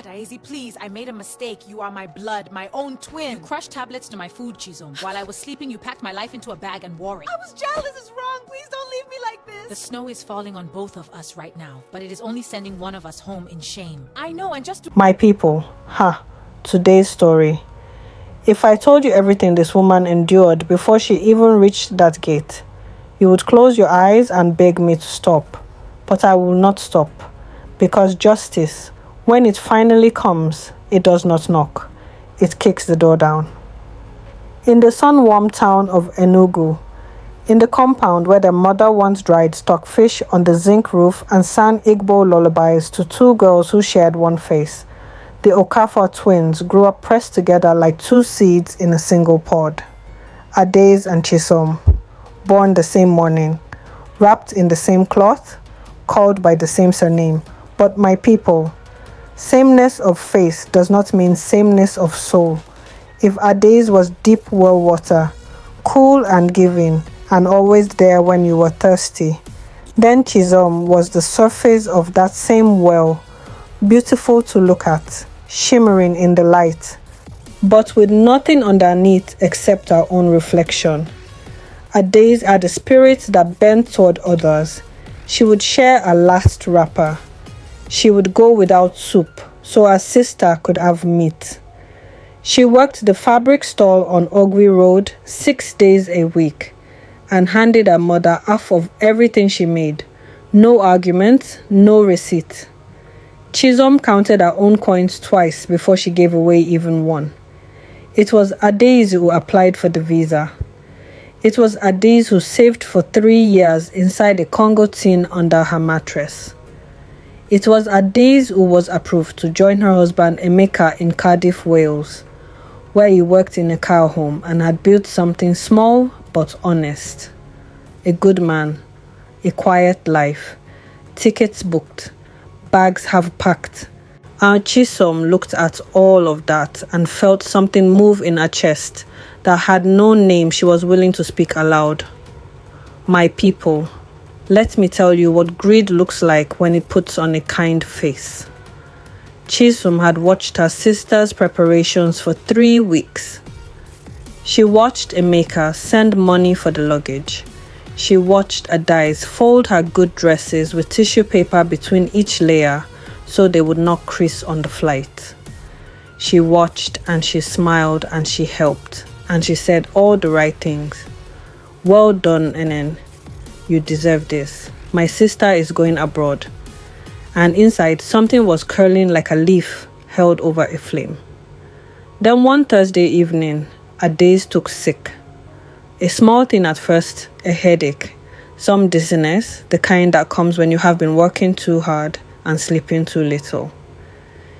Adaeze, please, I made a mistake. You are my blood, my own twin. You crushed tablets to my food, Chisom. While I was sleeping, you packed my life into a bag and wore it. I was jealous, it's wrong. Please don't leave me like this. The snow is falling on both of us right now, but it is only sending one of us home in shame. I know, and just to... My people, today's story. If I told you everything this woman endured before she even reached that gate, you would close your eyes and beg me to stop. But I will not stop, because justice, when it finally comes, it does not knock. It kicks the door down. In the sun-warmed town of Enugu, in the compound where their mother once dried stockfish on the zinc roof and sang Igbo lullabies to two girls who shared one face, the Okafor twins grew up pressed together like two seeds in a single pod. Adaeze and Chisom, born the same morning, wrapped in the same cloth, called by the same surname. But my people, sameness of face does not mean sameness of soul. If Adaeze was deep well water, cool and giving, and always there when you were thirsty, then Chisom was the surface of that same well, beautiful to look at, shimmering in the light, but with nothing underneath except our own reflection. Adaeze had a spirit that bent toward others. She would share a last wrapper. She would go without soup, so her sister could have meat. She worked the fabric stall on Ogwi Road 6 days a week and handed her mother half of everything she made. No argument, no receipt. Chisom counted her own coins twice before she gave away even one. It was Adaeze who applied for the visa. It was Adaeze who saved for 3 years inside a Congo tin under her mattress. It was Adaeze who was approved to join her husband Emeka in Cardiff, Wales, where he worked in a cow home and had built something small but honest. A good man, a quiet life, tickets booked, bags have packed. Our Chisom looked at all of that and felt something move in her chest that had no name she was willing to speak aloud. My people, let me tell you what greed looks like when it puts on a kind face. Chisom had watched her sister's preparations for 3 weeks. She watched Emeka send money for the luggage. She watched Adaeze fold her good dresses with tissue paper between each layer so they would not crease on the flight. She watched and she smiled and she helped and she said all the right things. Well done, Nnen. You deserve this. My sister is going abroad. And inside, something was curling like a leaf held over a flame. Then one Thursday evening, Adaeze took sick. A small thing at first, a headache, some dizziness, the kind that comes when you have been working too hard and sleeping too little.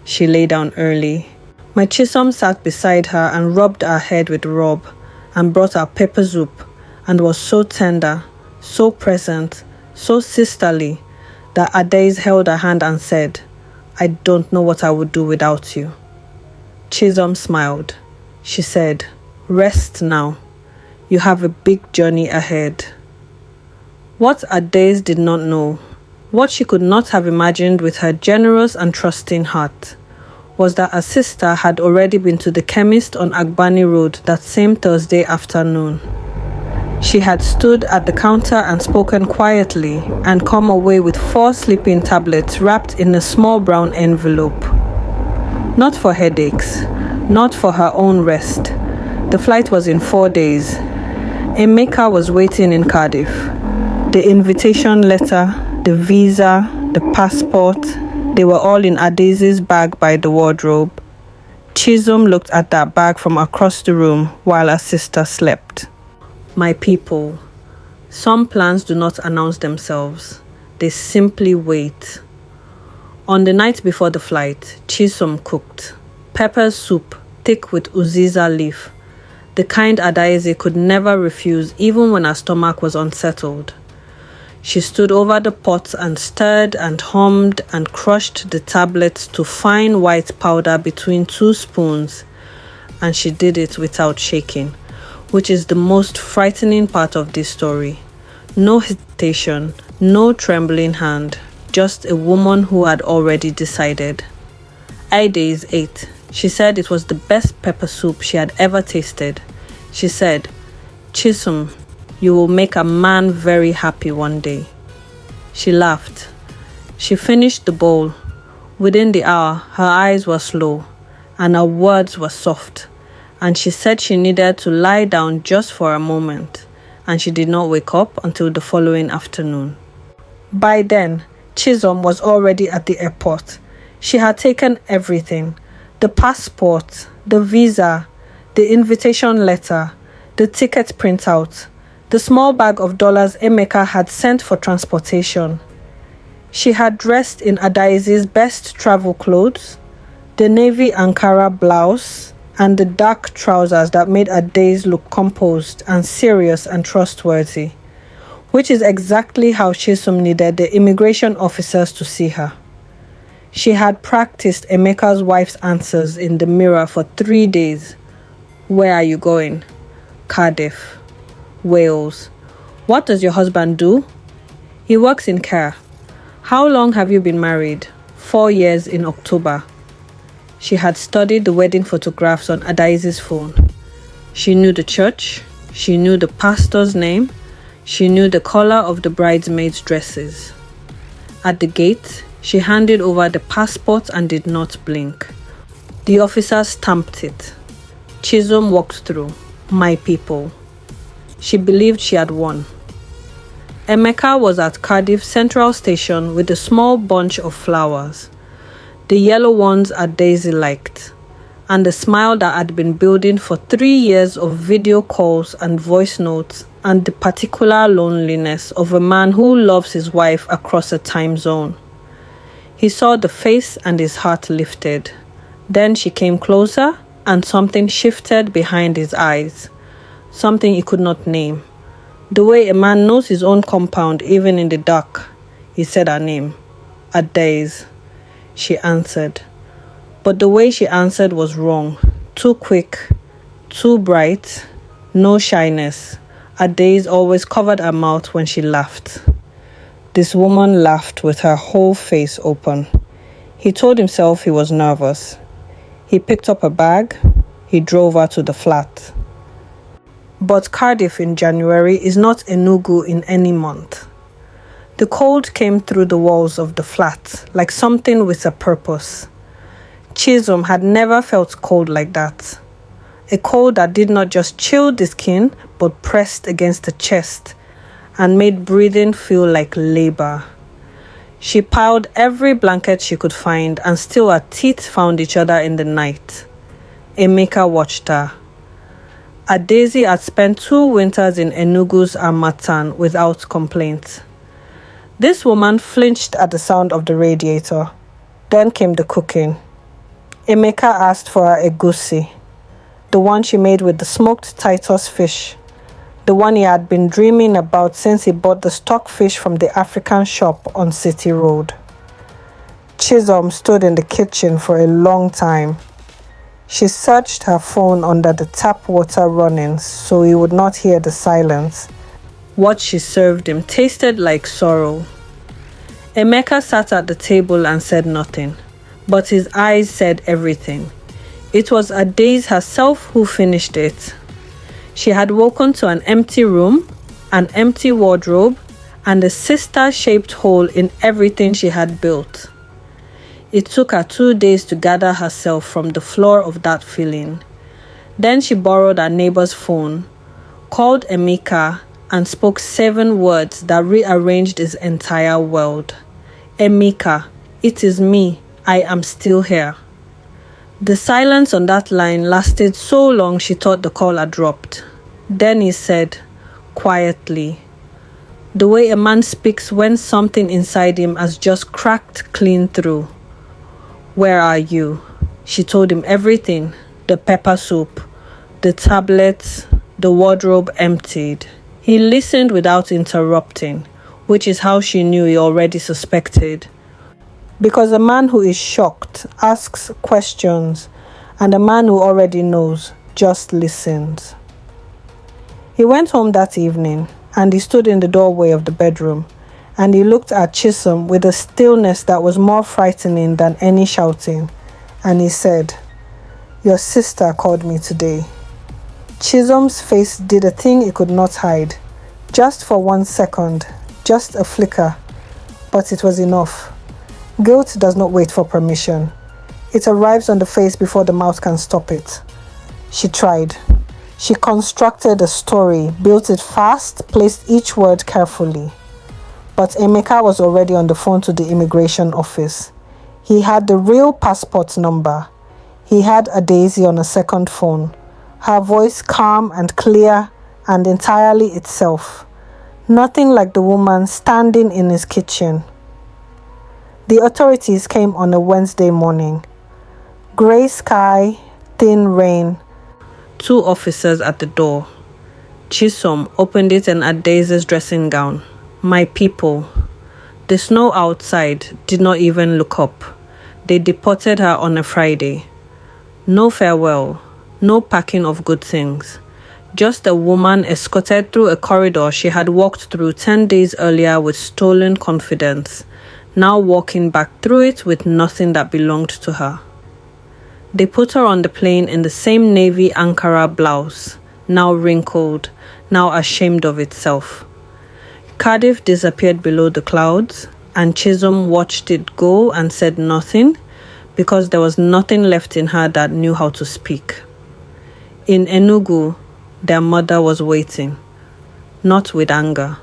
She lay down early. My Chisom sat beside her and rubbed her head with rub and brought her peppersoup and was so tender, so present, so sisterly that Adaeze held her hand and said, I don't know what I would do without you. Chisom smiled. She said, rest now. You have a big journey ahead. What Adaeze did not know, what she could not have imagined with her generous and trusting heart, was that her sister had already been to the chemist on Agbani Road that same Thursday afternoon. She had stood at the counter and spoken quietly and come away with 4 sleeping tablets wrapped in a small brown envelope. Not for headaches, not for her own rest. The flight was in 4 days. Emeka was waiting in Cardiff. The invitation letter, the visa, the passport, they were all in Adaeze's bag by the wardrobe. Chisom looked at that bag from across the room while her sister slept. My people, some plans do not announce themselves. They simply wait. On the night before the flight, Chisom cooked pepper soup thick with uziza leaf, the kind Adaeze could never refuse even when her stomach was unsettled. She stood over the pot and stirred and hummed and crushed the tablets to fine white powder between 2 spoons, and she did it without shaking, which is the most frightening part of this story. No hesitation, no trembling hand, just a woman who had already decided. Adaeze ate. She said it was the best pepper soup she had ever tasted. She said, "Chisom, you will make a man very happy one day." She laughed. She finished the bowl. Within the hour, her eyes were slow, and her words were soft, and she said she needed to lie down just for a moment, and she did not wake up until the following afternoon. By then, Chisom was already at the airport. She had taken everything: the passport, the visa, the invitation letter, the ticket printout, the small bag of dollars Emeka had sent for transportation. She had dressed in Adaeze's best travel clothes, the navy Ankara blouse, and the dark trousers that made Adaeze look composed and serious and trustworthy, which is exactly how Chisom needed the immigration officers to see her. She had practiced Emeka's wife's answers in the mirror for 3 days. "Where are you going?" "Cardiff." "Wales." "What does your husband do?" "He works in care." "How long have you been married?" 4 years in October. She had studied the wedding photographs on Adaeze's phone. She knew the church. She knew the pastor's name. She knew the color of the bridesmaids' dresses. At the gate, she handed over the passport and did not blink. The officer stamped it. Chisom walked through. "My people." She believed she had won. Emeka was at Cardiff Central Station with a small bunch of flowers. The yellow ones Adaeze liked, and the smile that had been building for 3 years of video calls and voice notes, and the particular loneliness of a man who loves his wife across a time zone. He saw the face and his heart lifted. Then she came closer, and something shifted behind his eyes. Something he could not name. The way a man knows his own compound even in the dark. He said her name. "Adaeze." She answered. But the way she answered was wrong. Too quick, too bright, no shyness. Adaeze always covered her mouth when she laughed. This woman laughed with her whole face open. He told himself he was nervous. He picked up a bag. He drove her to the flat. But Cardiff in January is not Enugu in any month. The cold came through the walls of the flat like something with a purpose. Chisom had never felt cold like that. A cold that did not just chill the skin but pressed against the chest and made breathing feel like labor. She piled every blanket she could find, and still her teeth found each other in the night. Emeka watched her. Adaeze had spent 2 winters in Enugu's Amatan without complaint. This woman flinched at the sound of the radiator. Then came the cooking. Emeka asked for her egusi, the one she made with the smoked Titus fish, the one he had been dreaming about since he bought the stock fish from the African shop on City Road. Chisom stood in the kitchen for a long time. She searched her phone under the tap water running so he would not hear the silence. What she served him tasted like sorrow. Emeka sat at the table and said nothing, but his eyes said everything. It was Adaeze herself who finished it. She had woken to an empty room, an empty wardrobe, and a sister-shaped hole in everything she had built. It took her 2 days to gather herself from the floor of that feeling. Then she borrowed her neighbor's phone, called Emeka, and spoke 7 words that rearranged his entire world. "Emeka, it is me. I am still here." The silence on that line lasted so long she thought the call had dropped. Then he said, quietly, the way a man speaks when something inside him has just cracked clean through. "Where are you?" She told him everything, the pepper soup, the tablets, the wardrobe emptied. He listened without interrupting, which is how she knew he already suspected. Because a man who is shocked asks questions, and a man who already knows just listens. He went home that evening, and he stood in the doorway of the bedroom, and he looked at Chisom with a stillness that was more frightening than any shouting. and he said, "Your sister called me today." Chisom's face did a thing it could not hide. Just for 1 second, just a flicker, but it was enough. Guilt does not wait for permission. It arrives on the face before the mouth can stop it. She tried. She constructed a story, built it fast, placed each word carefully. But Emeka was already on the phone to the immigration office. He had the real passport number. He had Adaeze on a second phone. Her voice calm and clear and entirely itself. Nothing like the woman standing in his kitchen. The authorities came on a Wednesday morning. Grey sky, thin rain. 2 officers at the door. Chisom opened it in Adaeze's dressing gown. My people. The snow outside did not even look up. They deported her on a Friday. No farewell, no packing of good things. Just a woman escorted through a corridor she had walked through 10 days earlier with stolen confidence, now walking back through it with nothing that belonged to her. They put her on the plane in the same navy Ankara blouse, now wrinkled, now ashamed of itself. Cardiff disappeared below the clouds, and Chisom watched it go and said nothing, because there was nothing left in her that knew how to speak. In Enugu, their mother was waiting, not with anger,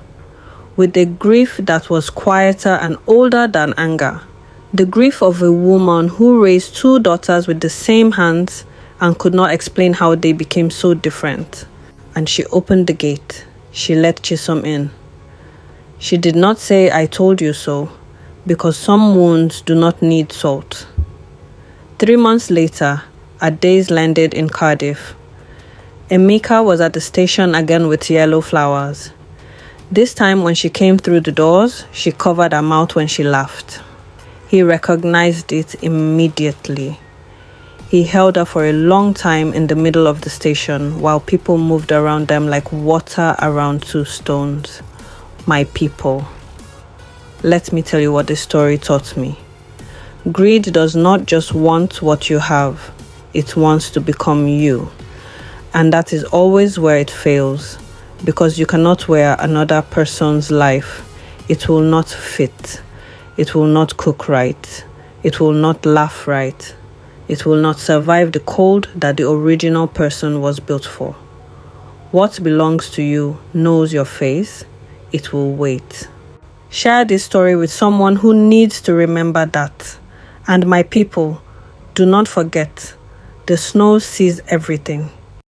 with a grief that was quieter and older than anger. The grief of a woman who raised 2 daughters with the same hands and could not explain how they became so different. And she opened the gate. She let Chisom in. She did not say, "I told you so," because some wounds do not need salt. 3 months later, Adaeze landed in Cardiff. Emeka was at the station again with yellow flowers. This time when she came through the doors, she covered her mouth when she laughed. He recognized it immediately. He held her for a long time in the middle of the station while people moved around them like water around 2 stones. My people. Let me tell you what this story taught me. Greed does not just want what you have, it wants to become you. And that is always where it fails, because you cannot wear another person's life. It will not fit. It will not cook right. It will not laugh right. It will not survive the cold that the original person was built for. What belongs to you knows your face. It will wait. Share this story with someone who needs to remember that. And my people, do not forget, the snow sees everything.